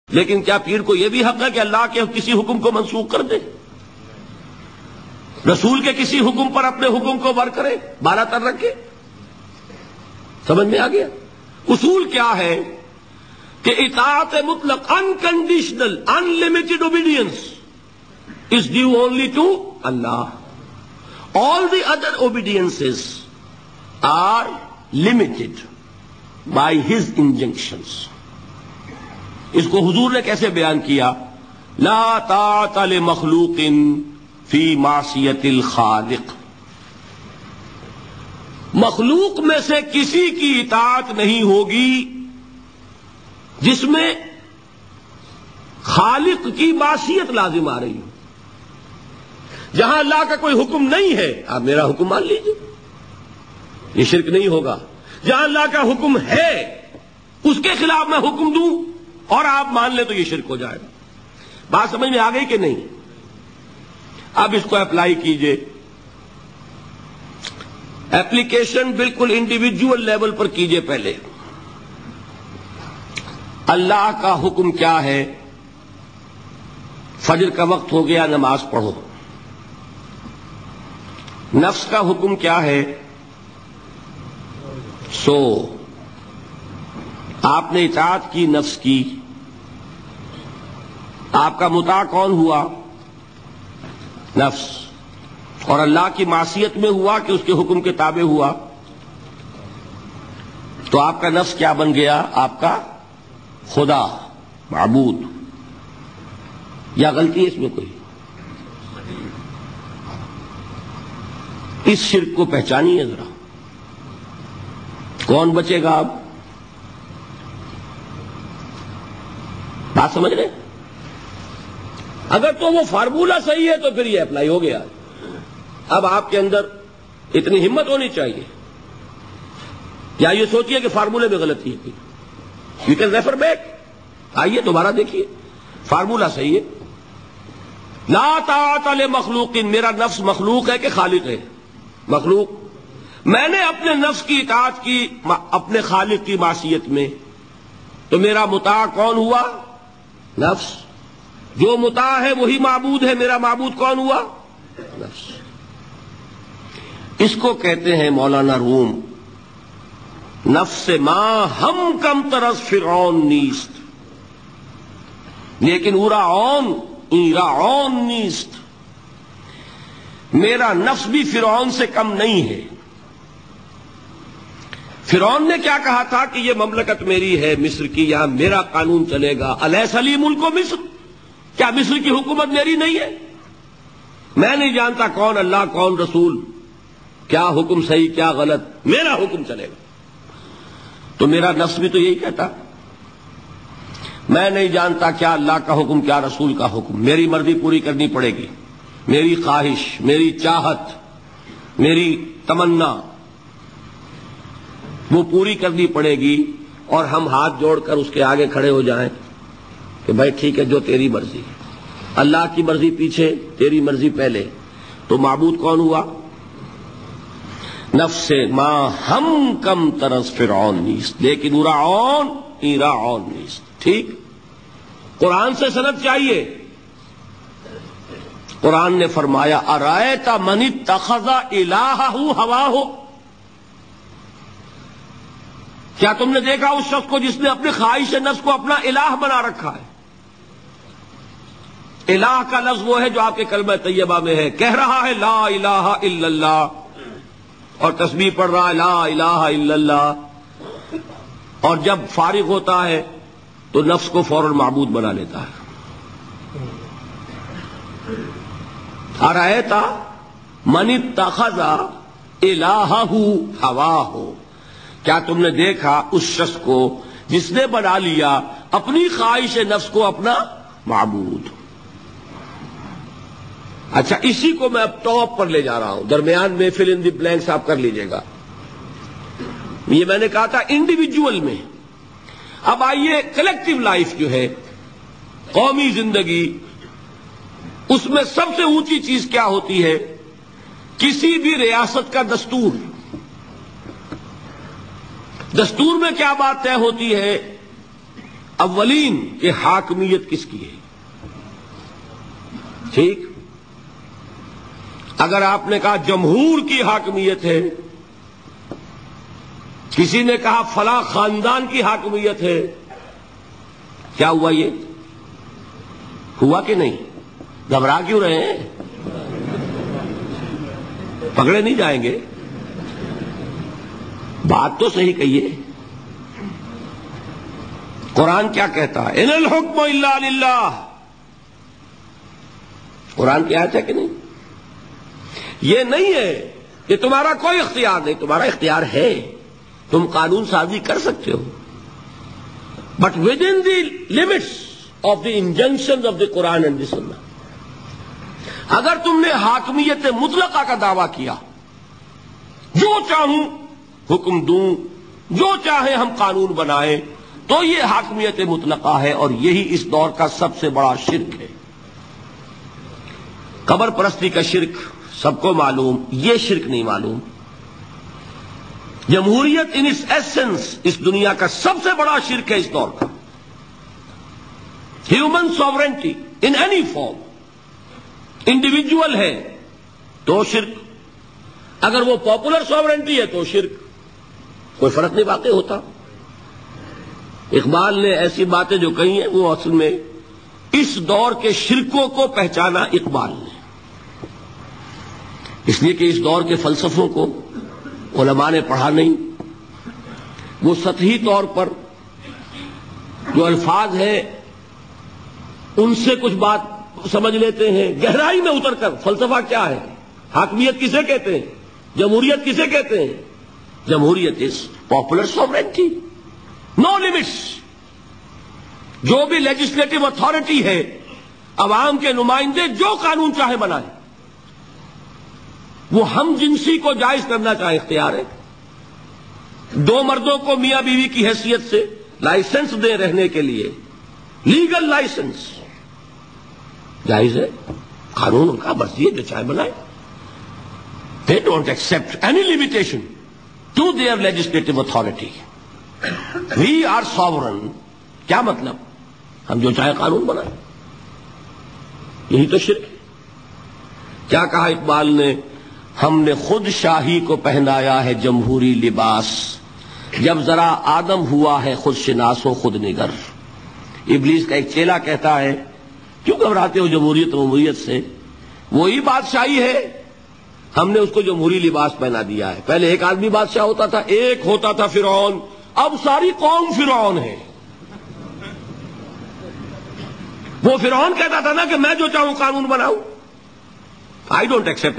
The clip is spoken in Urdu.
لیکن کیا پیر کو یہ بھی حق ہے کہ اللہ کے کسی حکم کو منسوخ کر دے، رسول کے کسی حکم پر اپنے حکم کو بر کرے، بالا تر رکھے؟ سمجھ میں آ گیا؟ اصول کیا ہے کہ اطاعت مطلق unconditional unlimited obedience is due only to Allah. All the other obediences are limited by His injunctions. اس کو حضور نے کیسے بیان کیا؟ لا طاعت لمخلوق فی معصیت الخالق. مخلوق میں سے کسی کی اطاعت نہیں ہوگی جس میں خالق کی معصیت لازم آ رہی ہو. جہاں اللہ کا کوئی حکم نہیں ہے آپ میرا حکم مان لیجیے، یہ شرک نہیں ہوگا. جہاں اللہ کا حکم ہے اس کے خلاف میں حکم دوں اور آپ مان لیں تو یہ شرک ہو جائے گا. بات سمجھ میں آ گئی کہ نہیں؟ اب اس کو اپلائی کیجئے. ایپلیکیشن بالکل انڈیویجول لیول پر کیجئے. پہلے اللہ کا حکم کیا ہے؟ فجر کا وقت ہو گیا، نماز پڑھو. نفس کا حکم کیا ہے؟ سو. آپ نے اطاعت کی نفس کی. آپ کا مطاع کون ہوا؟ نفس. اور اللہ کی معصیت میں ہوا کہ اس کے حکم کے تابع ہوا. تو آپ کا نفس کیا بن گیا؟ آپ کا خدا، معبود. یا غلطی ہے اس میں کوئی؟ اس شرک کو پہچانیے ذرا. کون بچے گا؟ آپ بات سمجھ رہے؟ اگر تو وہ فارمولہ صحیح ہے تو پھر یہ اپلائی ہو گیا. اب آپ کے اندر اتنی ہمت ہونی چاہیے، یا یہ سوچیے کہ فارمولے میں غلطی ہے. You can refer back. آئیے دوبارہ دیکھیے، فارمولہ صحیح ہے. لا طاعت لمخلوق. میرا نفس مخلوق ہے کہ خالق ہے؟ مخلوق. میں نے اپنے نفس کی اطاعت کی اپنے خالق کی معصیت میں، تو میرا مطاع کون ہوا؟ نفس. جو مطاع ہے وہی معبود ہے. میرا معبود کون ہوا؟ نفس. اس کو کہتے ہیں مولانا روم، نفس ما ہم کم ترس فرعون نیست لیکن اورا عون ایرا عون نیست. میرا نفس بھی فرعون سے کم نہیں ہے. فرعون نے کیا کہا تھا کہ یہ مملکت میری ہے مصر کی، یہاں میرا قانون چلے گا. الیس لی ملک مصر. کیا مصر کی حکومت میری نہیں ہے؟ میں نہیں جانتا کون اللہ کون رسول، کیا حکم صحیح کیا غلط، میرا حکم چلے گا. تو میرا نفس بھی تو یہی کہتا، میں نہیں جانتا کیا اللہ کا حکم کیا رسول کا حکم، میری مرضی پوری کرنی پڑے گی. میری خواہش، میری چاہت، میری تمنا وہ پوری کرنی پڑے گی. اور ہم ہاتھ جوڑ کر اس کے آگے کھڑے ہو جائیں کہ بھائی ٹھیک ہے جو تیری مرضی. اللہ کی مرضی پیچھے، تیری مرضی پہلے. تو معبود کون ہوا؟ نفس ما ہم کم ترس فرعون نیست لیکن اورا عون ایرا عون نیست. ٹھیک. قرآن سے سند چاہیے. قرآن نے فرمایا ارأیت من اتخذ الہہ ہواہ. کیا تم نے دیکھا اس شخص کو جس نے اپنی خواہش نفس کو اپنا الہ بنا رکھا ہے؟ الہ کا لفظ وہ ہے جو آپ کے کلمہ طیبہ میں ہے. کہہ رہا ہے لا الہ الا اللہ اور تسبیح پڑھ رہا ہے لا الہ الا اللہ، اور جب فارغ ہوتا ہے تو نفس کو فوراً معبود بنا لیتا ہے. ارأیت من اتخذ الہہ ہواہ. کیا تم نے دیکھا اس شخص کو جس نے بنا لیا اپنی خواہش نفس کو اپنا معبود؟ اچھا، اسی کو میں اب ٹاپ پر لے جا رہا ہوں. درمیان میں فل ان دی بلینکس آپ کر لیجئے گا. یہ میں نے کہا تھا انڈیویجول میں. اب آئیے کلیکٹیو لائف جو ہے، قومی زندگی، اس میں سب سے اونچی چیز کیا ہوتی ہے؟ کسی بھی ریاست کا دستور. دستور میں کیا بات طے ہوتی ہے اولین کہ حاکمیت کس کی ہے. ٹھیک. اگر آپ نے کہا جمہور کی حاکمیت ہے، کسی نے کہا فلاں خاندان کی حاکمیت ہے، کیا ہوا؟ یہ ہوا کہ نہیں؟ گھبرا کیوں رہے ہیں؟ پکڑے نہیں جائیں گے. بات تو صحیح کہیے. قرآن کیا کہتا ہے؟ ان الحکم الا للہ. قرآن کی آیت ہے کہ نہیں؟ یہ نہیں ہے کہ تمہارا کوئی اختیار نہیں، تمہارا اختیار ہے، تم قانون سازی کر سکتے ہو، but with in the limits of the injunction of the Quran and the Sunnah. اگر تم نے حاکمیت مطلقہ کا دعویٰ کیا، جو چاہوں حکم دوں، جو چاہے ہم قانون بنائیں، تو یہ حاکمیت مطلقہ ہے، اور یہی اس دور کا سب سے بڑا شرک ہے. قبر پرستی کا شرک سب کو معلوم، یہ شرک نہیں معلوم. جمہوریت ان اٹس ایسنس اس دنیا کا سب سے بڑا شرک ہے اس دور کا. Human sovereignty in any form, individual ہے تو شرک، اگر وہ پاپولر سوورنٹی ہے تو شرک، کوئی فرق نہیں واقع ہوتا. اقبال نے ایسی باتیں جو کہی ہیں وہ اصل میں اس دور کے شرکوں کو پہچانا اقبال نے، اس لیے کہ اس دور کے فلسفوں کو علماء نے پڑھا نہیں. وہ سطحی طور پر جو الفاظ ہیں ان سے کچھ بات سمجھ لیتے ہیں، گہرائی میں اتر کر فلسفہ کیا ہے، حاکمیت کسے کہتے ہیں، جمہوریت کسے کہتے ہیں. جمہوریت is popular sovereignty, know limits. جو بھی لیجسلیٹو اتھارٹی ہے، عوام کے نمائندے جو قانون چاہے بنائیں. وہ ہم جنسی کو جائز کرنا چاہے اختیار ہے، دو مردوں کو میاں بیوی کی حیثیت سے لائسنس دے رہنے کے لیے، لیگل لائسنس جائز ہے. قانون ان کا مرضی ہے، جو چاہے بنائے. They don't accept any limitation to their legislative authority. We are sovereign. کیا مطلب؟ ہم جو چاہے قانون بنائیں. یہی تو شرک ہے. کیا کہا اقبال نے؟ ہم نے خود شاہی کو پہنایا ہے جمہوری لباس، جب ذرا آدم ہوا ہے خود شناس و خود نگر. ابلیس کا ایک چیلا کہتا ہے کیوں گھبراتے ہو جمہوریت و جمہوریت سے؟ وہی بادشاہی ہے، ہم نے اس کو جمہوری لباس پہنا دیا ہے. پہلے ایک آدمی بادشاہ ہوتا تھا، ایک ہوتا تھا فرعون، اب ساری قوم فرعون ہے. وہ فرعون کہتا تھا نا کہ میں جو چاہوں قانون بناؤں. I don't accept